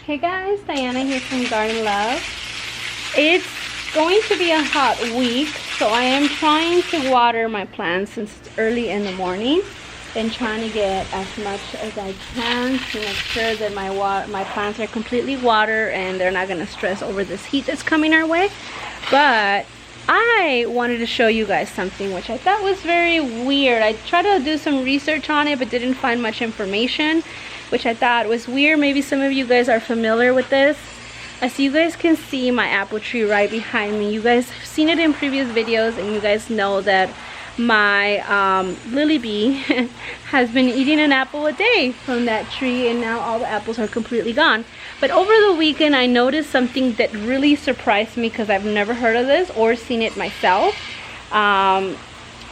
Hey guys, Diana here from Garden Love. It's going to be a hot week, so I am trying to water my plants since it's early in the morning and trying to get as much as I can to make sure that my plants are completely watered and they're not going to stress over this heat that's coming our way. But I wanted to show you guys something which I thought was very weird. I tried to do some research on it but didn't find much information, which I thought was weird. Maybe some of you guys are familiar with this. As you guys can see, my apple tree right behind me, you guys have seen it in previous videos and you guys know that my lily bee has been eating an apple a day from that tree, and now all the apples are completely gone. But over the weekend I noticed something that really surprised me because I've never heard of this or seen it myself.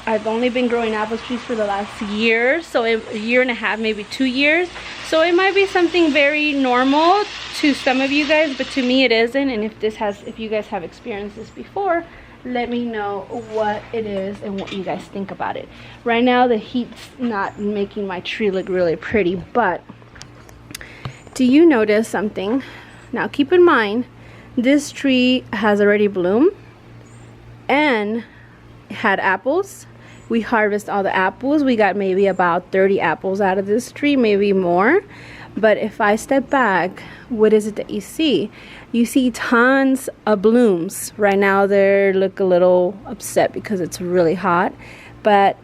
I've only been growing apple trees for the last year, so a year and a half, maybe 2 years. So it might be something very normal to some of you guys, but to me it isn't. And if you guys have experienced this before, let me know what it is and what you guys think about it. Right now the heat's not making my tree look really pretty, but do you notice something? Now keep in mind, this tree has already bloomed and had apples. We harvest all the apples. We got maybe about 30 apples out of this tree, maybe more. But if I step back, what is it that you see? You see tons of blooms. Right now they look a little upset because it's really hot, but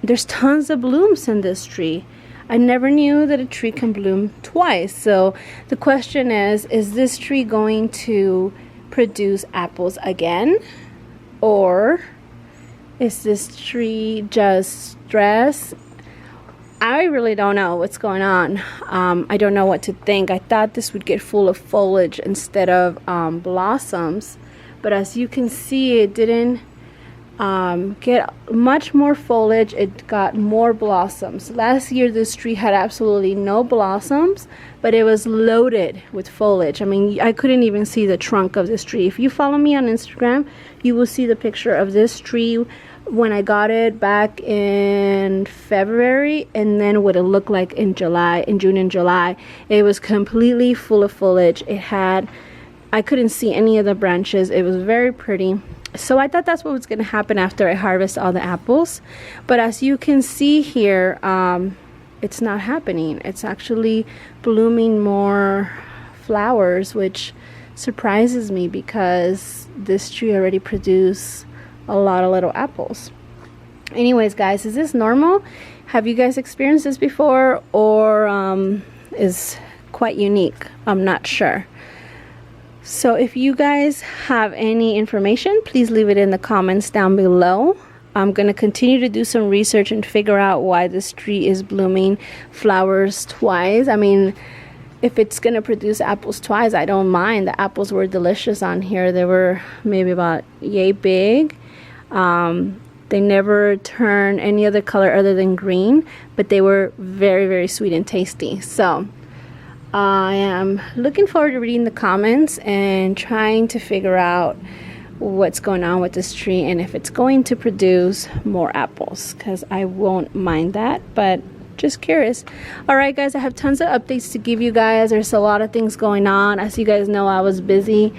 there's tons of blooms in this tree. I never knew that a tree can bloom twice. So the question is this tree going to produce apples again? Or is this tree just stressed? I really don't know what's going on. I don't know what to think. I thought this would get full of foliage instead of blossoms, but as you can see, it didn't get much more foliage. It got more blossoms. Last year this tree had absolutely no blossoms, but it was loaded with foliage. I mean, I couldn't even see the trunk of this tree. If you follow me on Instagram, you will see the picture of this tree when I got it back in February, and then what it looked like in June and July. It was completely full of foliage. I couldn't see any of the branches. It was very pretty. So I thought that's what was going to happen after I harvest all the apples. But as you can see here, it's not happening. It's actually blooming more flowers, which surprises me because this tree already produced a lot of little apples. Anyways guys, is this normal? Have you guys experienced this before, or is quite unique? I'm not sure. So if you guys have any information, please leave it in the comments down below. I'm going to continue to do some research and figure out why this tree is blooming flowers twice. I mean, if it's going to produce apples twice, I don't mind. The apples were delicious on here. They were maybe about yay big. They never turned any other color other than green, but they were very, very sweet and tasty. So I am looking forward to reading the comments and trying to figure out what's going on with this tree and if it's going to produce more apples, because I won't mind that, but just curious. Alright guys, I have tons of updates to give you guys. There's a lot of things going on. As you guys know, I was busy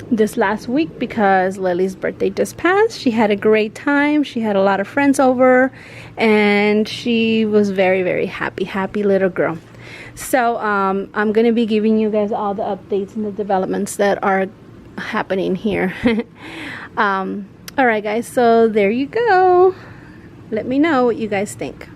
this last week because Lily's birthday just passed. She had a great time. She had a lot of friends over and she was very, very happy little girl. So I'm going to be giving you guys all the updates and the developments that are happening here. Alright guys, so there you go. Let me know what you guys think.